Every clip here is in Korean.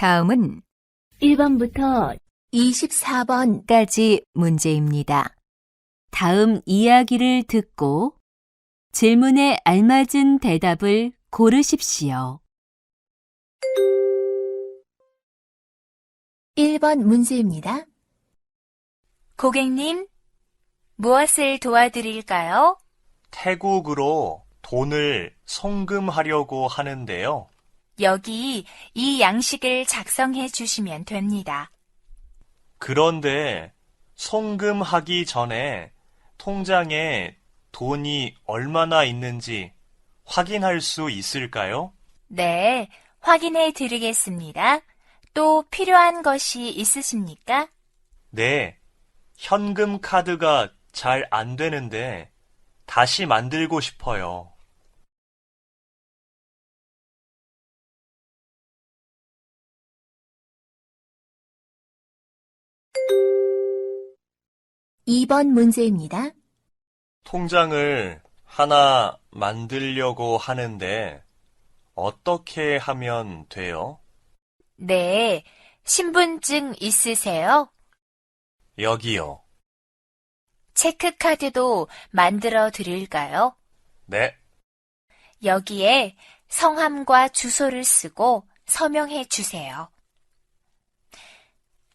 다음은 1번부터 24번까지 문제입니다. 다음 이야기를 듣고 질문에 알맞은 대답을 고르십시오. 1번 문제입니다. 고객님, 무엇을 도와드릴까요? 태국으로 돈을 송금하려고 하는데요. 여기 이 양식을 작성해 주시면 됩니다. 그런데 송금하기 전에 통장에 돈이 얼마나 있는지 확인할 수 있을까요? 네, 확인해 드리겠습니다. 또 필요한 것이 있으십니까? 네, 현금 카드가 잘 안 되는데 다시 만들고 싶어요. 2번 문제입니다. 통장을 하나 만들려고 하는데 어떻게 하면 돼요? 네, 신분증 있으세요? 여기요. 체크카드도 만들어 드릴까요? 네, 여기에 성함과 주소를 쓰고 서명해 주세요.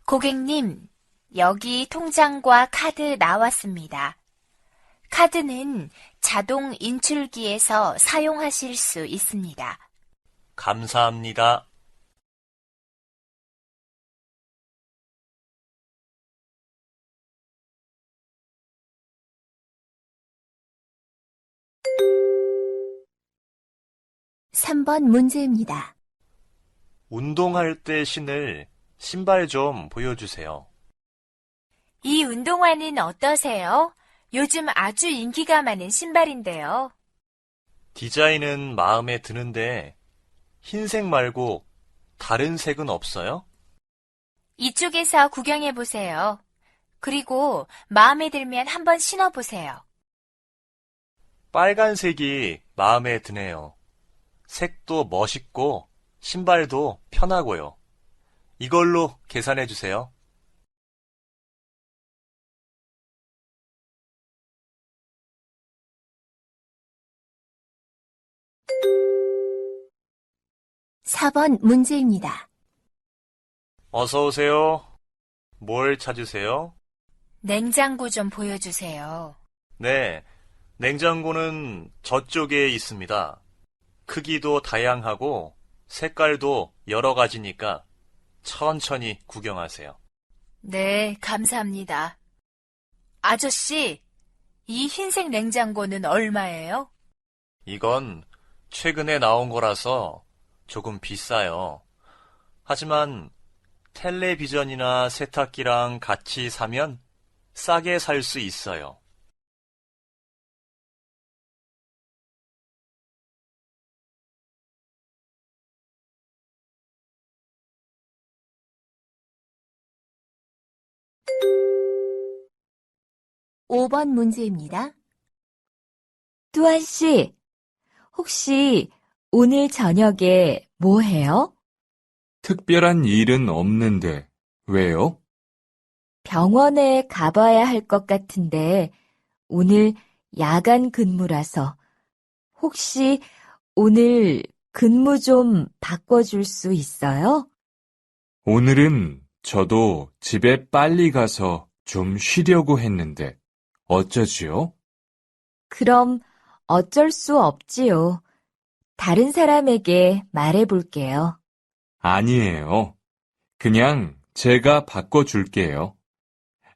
고객님, 여기 통장과 카드 나왔습니다. 카드는 자동 인출기에서 사용하실 수 있습니다. 감사합니다. 삼 번 문제입니다. 운동할 때 신을 신발 좀 보여주세요. 이 운동화는 어떠세요? 요즘 아주 인기가 많은 신발인데요. 디자인은 마음에 드는데 흰색 말고 다른 색은 없어요? 이쪽에서 구경해 보세요. 그리고 마음에 들면 한번 신어 보세요. 빨간색이 마음에 드네요. 색도 멋있고 신발도 편하고요. 이걸로 계산해 주세요. 사 번 문제입니다. 어서 오세요. 뭘 찾으세요? 냉장고 좀 보여주세요. 네, 냉장고는 저쪽에 있습니다. 크기도 다양하고 색깔도 여러 가지니까 천천히 구경하세요. 네, 감사합니다. 아저씨, 이 흰색 냉장고는 얼마예요? 이건 최근에 나온 거라서 조금 비싸요. 하지만 텔레비전이나 세탁기랑 같이 사면 싸게 살 수 있어요. 오 번 문제입니다. 뚜아 씨, 혹시 오늘 저녁에 뭐 해요? 특별한 일은 없는데 왜요? 병원에 가봐야 할 것 같은데 오늘 야간 근무라서 혹시 오늘 근무 좀 바꿔줄 수 있어요? 오늘은 저도 집에 빨리 가서 좀 쉬려고 했는데 어쩌지요? 그럼 어쩔 수 없지요. 다른 사람에게 말해볼게요. 아니에요. 그냥 제가 바꿔줄게요.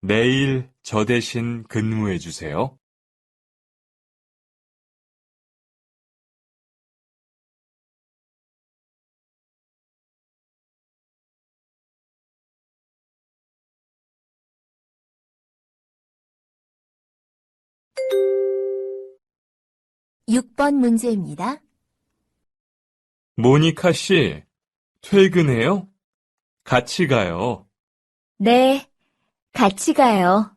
내일 저 대신 근무해 주세요. 육 번 문제입니다. 모니카 씨, 퇴근해요? 같이 가요. 네, 같이 가요.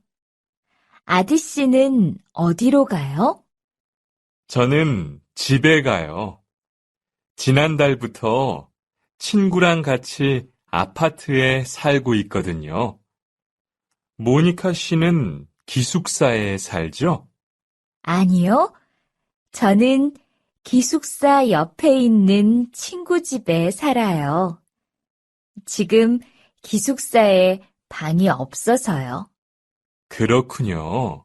아디 씨는 어디로 가요? 저는 집에 가요. 지난달부터 친구랑 같이 아파트에 살고 있거든요. 모니카 씨는 기숙사에 살죠? 아니요. 저는 기숙사 옆에 있는 친구 집에 살아요. 지금 기숙사에 방이 없어서요. 그렇군요.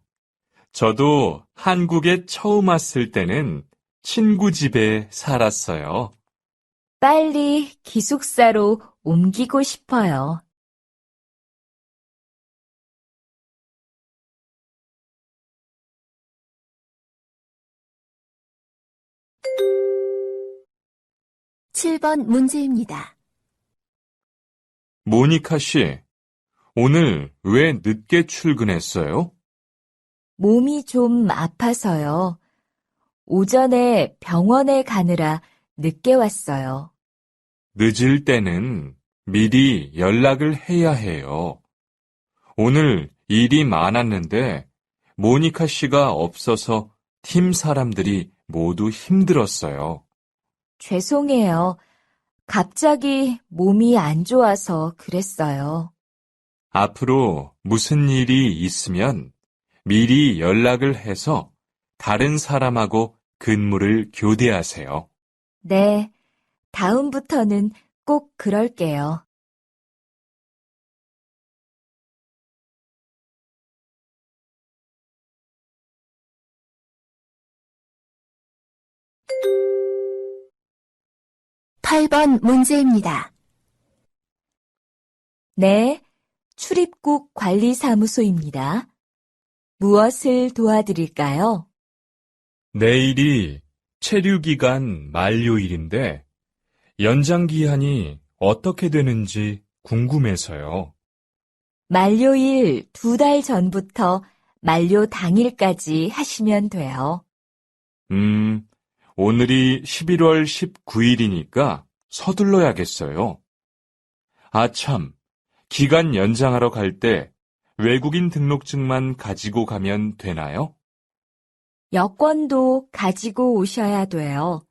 저도 한국에 처음 왔을 때는 친구 집에 살았어요. 빨리 기숙사로 옮기고 싶어요. 칠 번 문제입니다. 모니카 씨, 오늘 왜 늦게 출근했어요? 몸이 좀 아파서요. 오전에 병원에 가느라 늦게 왔어요. 늦을 때는 미리 연락을 해야 해요. 오늘 일이 많았는데 모니카 씨가 없어서 팀 사람들이 모두 힘들었어요. 죄송해요. 갑자기 몸이 안 좋아서 그랬어요. 앞으로 무슨 일이 있으면 미리 연락을 해서 다른 사람하고 근무를 교대하세요. 네, 다음부터는 꼭 그럴게요. 팔 번 문제입니다. 네, 출입국 관리사무소입니다. 무엇을 도와드릴까요? 내일이 체류기간 만료일인데 연장 기한이 어떻게 되는지 궁금해서요. 만료일 2달 전부터 만료 당일까지 하시면 돼요. 오늘이 11월 19일이니까 서둘러야겠어요. 아, 참. 기간 연장하러 갈 때 외국인 등록증만 가지고 가면 되나요? 여권도 가지고 오셔야 돼요.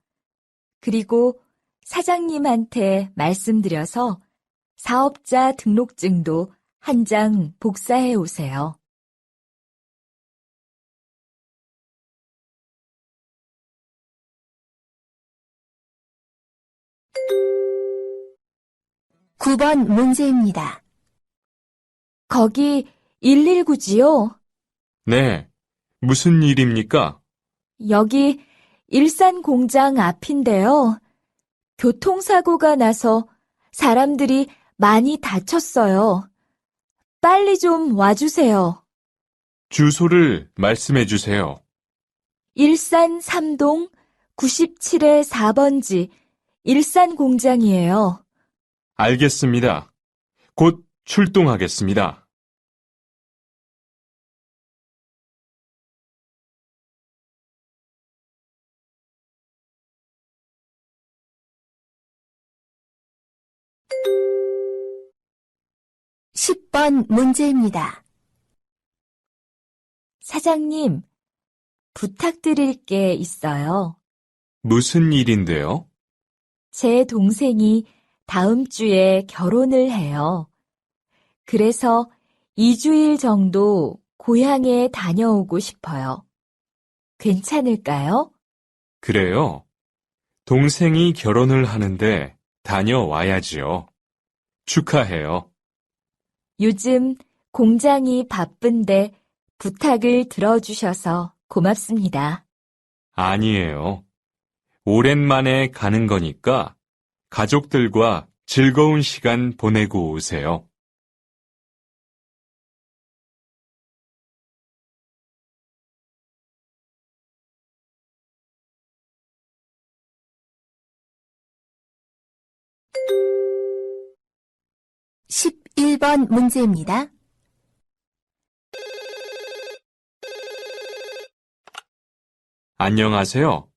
그리고 사장님한테 말씀드려서 사업자 등록증도 한 장 복사해 오세요. 구 번 문제입니다. 거기 119지요? 네. 무슨 일입니까? 여기 일산 공장 앞인데요. 교통사고가 나서 사람들이 많이 다쳤어요. 빨리 좀 와주세요. 주소를 말씀해 주세요. 일산 3동 97의 4번지 일산 공장이에요. 알겠습니다. 곧 출동하겠습니다. 십 번 문제입니다. 사장님, 부탁드릴 게 있어요. 무슨 일인데요? 제 동생이 다음 주에 결혼을 해요. 그래서 2주일 정도 고향에 다녀오고 싶어요. 괜찮을까요? 그래요. 동생이 결혼을 하는데 다녀와야지요. 축하해요. 요즘 공장이 바쁜데 부탁을 들어주셔서 고맙습니다. 아니에요. 오랜만에 가는 거니까 가족들과 즐거운 시간 보내고 오세요. 십일 번 문제입니다. 안녕하세요.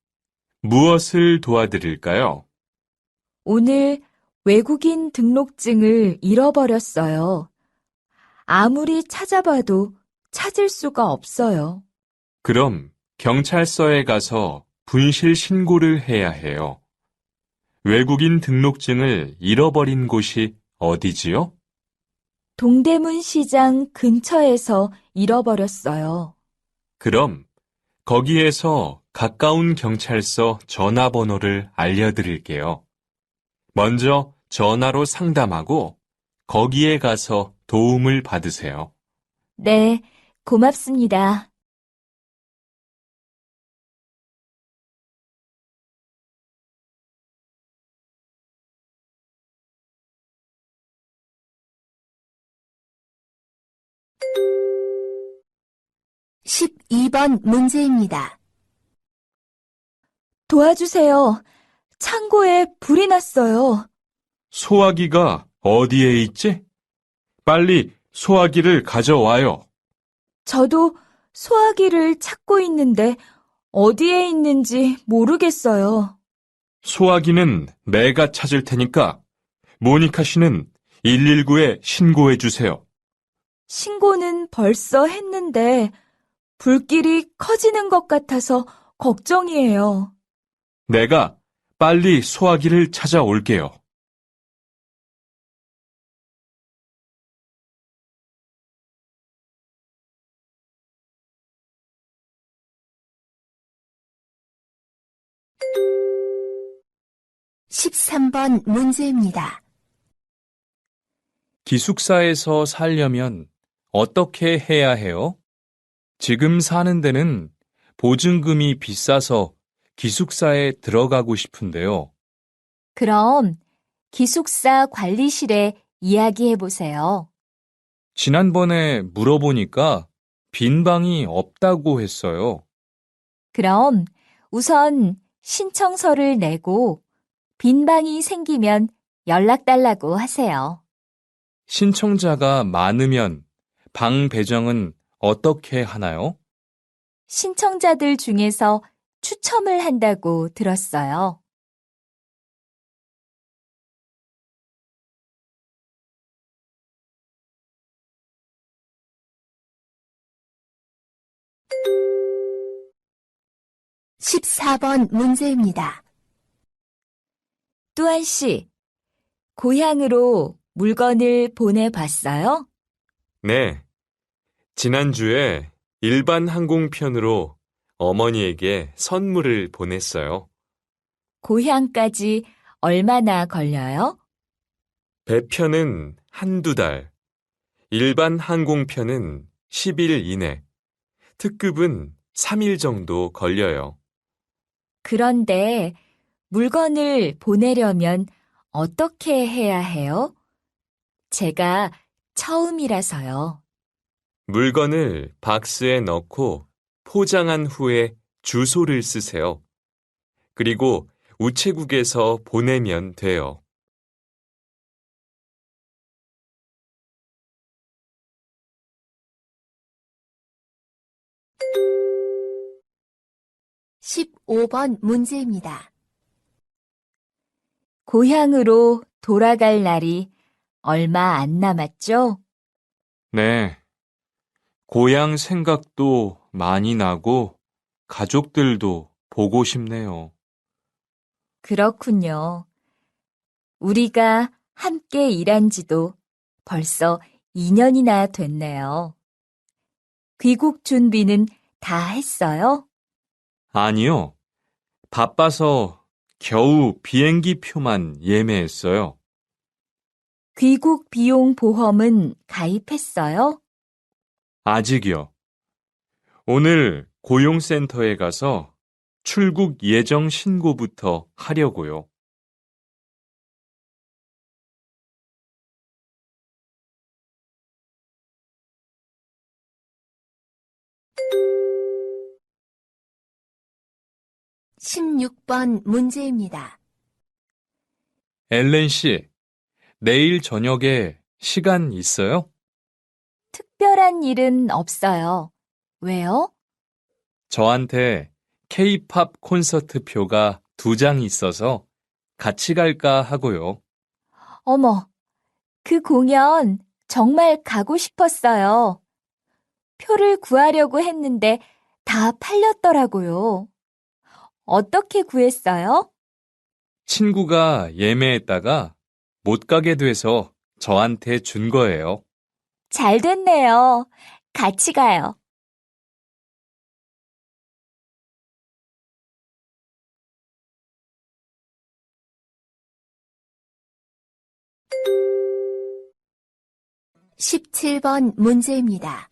무엇을 도와드릴까요? 오늘 외국인 등록증을 잃어버렸어요. 아무리 찾아봐도 찾을 수가 없어요. 그럼 경찰서에 가서 분실 신고를 해야 해요. 외국인 등록증을 잃어버린 곳이 어디지요? 동대문 시장 근처에서 잃어버렸어요. 그럼 거기에서 가까운 경찰서 전화번호를 알려드릴게요. 먼저 전화로 상담하고 거기에 가서 도움을 받으세요. 네, 고맙습니다. 십이 번 문제입니다. 도와주세요. 창고에 불이 났어요. 소화기가 어디에 있지? 빨리 소화기를 가져와요. 저도 소화기를 찾고 있는데 어디에 있는지 모르겠어요. 소화기는 내가 찾을 테니까 모니카 씨는 119에 신고해 주세요. 신고는 벌써 했는데 불길이 커지는 것 같아서 걱정이에요. 내가 빨리 소화기를 찾아올게요. 십삼 번 문제입니다. 기숙사에서 살려면 어떻게 해야 해요? 지금 사는 데는 보증금이 비싸서 기숙사에 들어가고 싶은데요. 그럼 기숙사 관리실에 이야기해 보세요. 지난번에 물어보니까 빈 방이 없다고 했어요. 그럼 우선 신청서를 내고 빈 방이 생기면 연락 달라고 하세요. 신청자가 많으면 방 배정은 어떻게 하나요? 신청자들 중에서 추첨을 한다고 들었어요. 십사 번 문제입니다. 뚜한 씨, 고향으로 물건을 보내봤어요? 네. 지난주에 일반 항공편으로 어머니에게 선물을 보냈어요. 고향까지 얼마나 걸려요? 배편은 한두 달, 일반 항공편은 10일 이내, 특급은 3일 정도 걸려요. 그런데 물건을 보내려면 어떻게 해야 해요? 제가 처음이라서요. 물건을 박스에 넣고 포장한 후에 주소를 쓰세요. 그리고 우체국에서 보내면 돼요. 십오 번 문제입니다. 고향으로 돌아갈 날이 얼마 안 남았죠? 네. 고향 생각도 많이 나고 가족들도 보고 싶네요. 그렇군요. 우리가 함께 일한 지도 벌써 2년이나 됐네요. 귀국 준비는 다 했어요? 아니요. 바빠서 겨우 비행기 표만 예매했어요. 귀국 비용 보험은 가입했어요? 아직이요. 오늘 고용센터에 가서 출국 예정 신고부터 하려고요. 십육 번 문제입니다. 엘렌 씨, 내일 저녁에 시간 있어요? 특별한 일은 없어요. 왜요? 저한테 K-팝 콘서트 표가 2장 있어서 같이 갈까 하고요. 어머, 그 공연 정말 가고 싶었어요. 표를 구하려고 했는데 다 팔렸더라고요. 어떻게 구했어요? 친구가 예매했다가 못 가게 돼서 저한테 준 거예요. 잘 됐네요. 같이 가요. 십칠 번 문제입니다.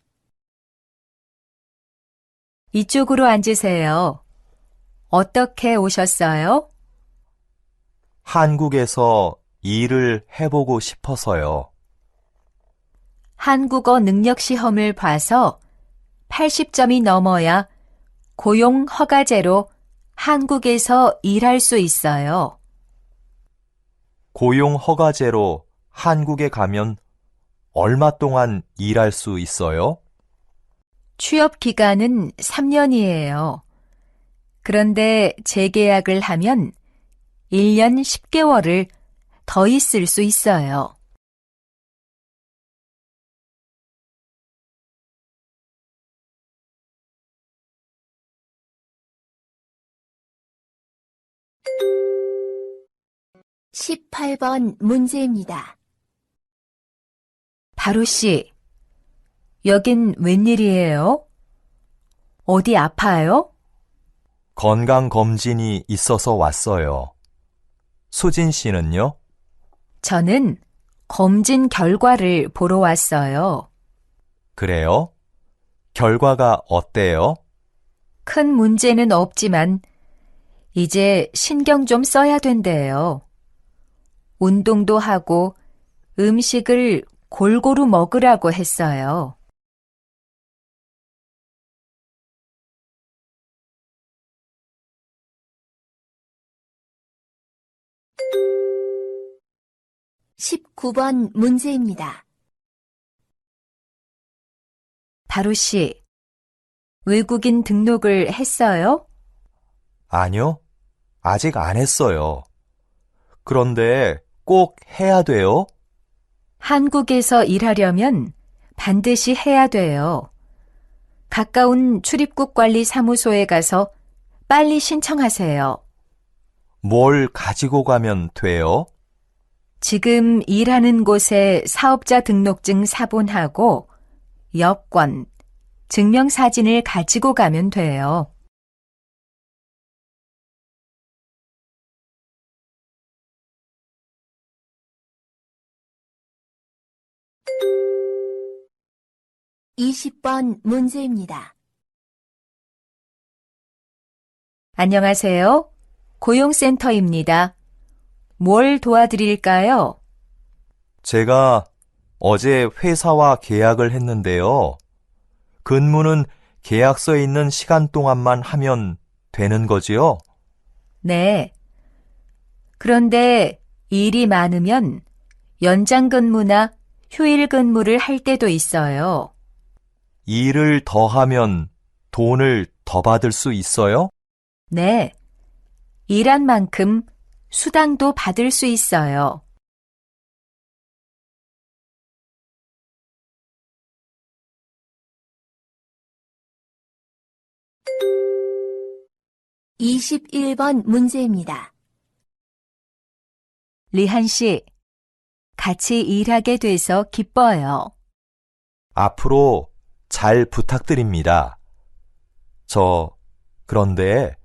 이쪽으로 앉으세요. 어떻게 오셨어요? 한국에서 일을 해보고 싶어서요. 한국어 능력 시험을 봐서 80점이 넘어야 고용 허가제로 한국에서 일할 수 있어요. 고용 허가제로 한국에 가면 얼마 동안 일할 수 있어요? 취업 기간은 3년이에요. 그런데 재계약을 하면 1년 10개월을 더 있을 수 있어요. 십팔 번 문제입니다. 바로 씨, 여긴 웬일이에요? 어디 아파요? 건강검진이 있어서 왔어요. 수진 씨는요? 저는 검진 결과를 보러 왔어요. 그래요? 결과가 어때요? 큰 문제는 없지만 이제 신경 좀 써야 된대요. 운동도 하고 음식을 골고루 먹으라고 했어요. 십구 번 문제입니다. 바로 씨, 외국인 등록을 했어요? 아니요. 아직 안 했어요. 그런데 꼭 해야 돼요? 한국에서 일하려면 반드시 해야 돼요. 가까운 출입국 관리 사무소에 가서 빨리 신청하세요. 뭘 가지고 가면 돼요? 지금 일하는 곳의 사업자 등록증 사본하고 여권, 증명사진을 가지고 가면 돼요. 이십 번 문제입니다. 안녕하세요. 고용센터입니다. 뭘 도와드릴까요? 제가 어제 회사와 계약을 했는데요. 근무는 계약서에 있는 시간 동안만 하면 되는 거지요? 네. 그런데 일이 많으면 연장 근무나 휴일 근무를 할 때도 있어요. 일을 더 하면 돈을 더 받을 수 있어요? 네. 일한 만큼 수당도 받을 수 있어요. 이십일 번 문제입니다. 리한 씨, 같이 일하게 돼서 기뻐요. 앞으로 잘 부탁드립니다. 그런데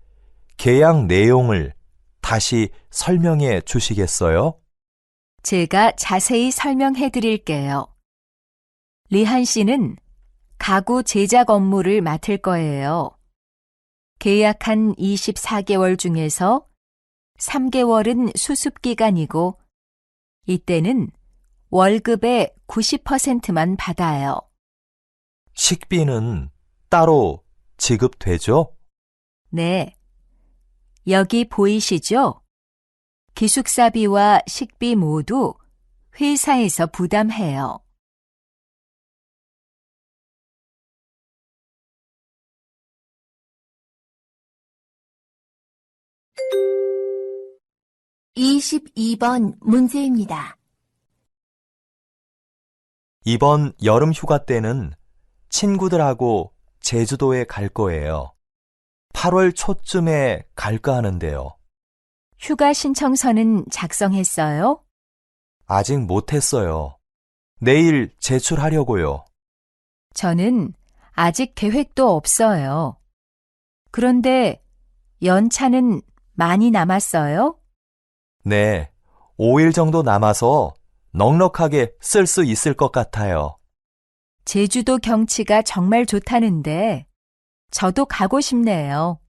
계약 내용을 다시 설명해 주시겠어요? 제가 자세히 설명해 드릴게요. 리한 씨는 가구 제작 업무를 맡을 거예요. 계약한 24개월 중에서 3개월은 수습 기간이고 이때는 월급의 90%만 받아요. 식비는 따로 지급되죠? 네. 여기 보이시죠? 기숙사비와 식비 모두 회사에서 부담해요. 이십이 번 문제입니다. 이번 여름 휴가 때는 친구들하고 제주도에 갈 거예요. 8월 초쯤에 갈까 하는데요. 휴가 신청서는 작성했어요? 아직 못했어요. 내일 제출하려고요. 저는 아직 계획도 없어요. 그런데 연차는 많이 남았어요? 네, 5일 정도 남아서 넉넉하게 쓸 수 있을 것 같아요. 제주도 경치가 정말 좋다는데 저도 가고 싶네요.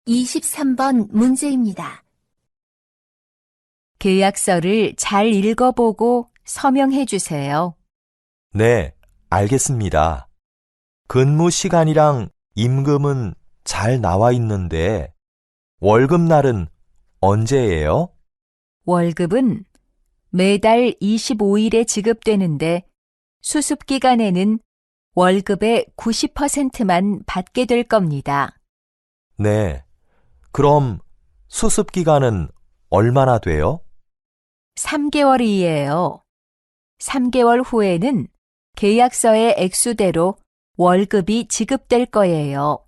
(23번) 문제입니다. 계약서를 잘 읽어보고 서명해 주세요. 네, 알겠습니다. 근무 시간이랑 임금은 잘 나와 있는데 월급날은 언제예요? 월급은 매달 25일에 지급되는데 수습 기간에는 월급의 90%만 받게 될 겁니다. 네, 그럼 수습 기간은 얼마나 돼요? 3개월이에요. 3개월 후에는 계약서의 액수대로 월급이 지급될 거예요.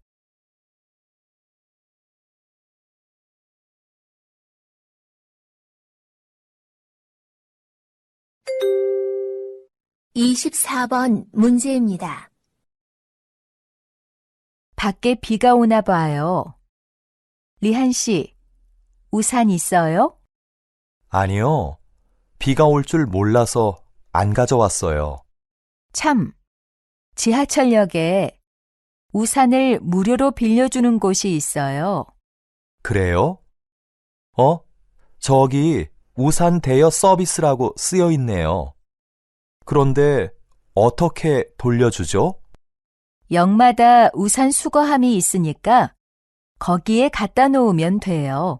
(24번) 문제입니다. 밖에 비가 오나 봐요. 리한 씨, 우산 있어요? 아니요, 비가 올 줄 몰라서 안 가져왔어요. 참, 지하철역에 우산을 무료로 빌려주는 곳이 있어요. 그래요? 저기 우산 대여 서비스라고 쓰여 있네요. 그런데 어떻게 돌려주죠? 역마다 우산 수거함이 있으니까 거기에 갖다 놓으면 돼요.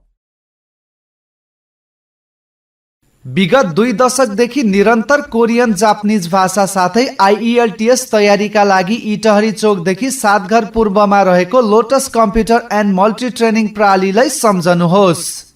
विगत 2 दशकदेखि निरन्तर कोरियन जापानिज भाषा साथै IELTS तयारीका लागि इटहरी चोकदेखि 7 घर पूर्वमा रहेको lotus computer and multi training प्रणालीलाई सम्झनुहोस्।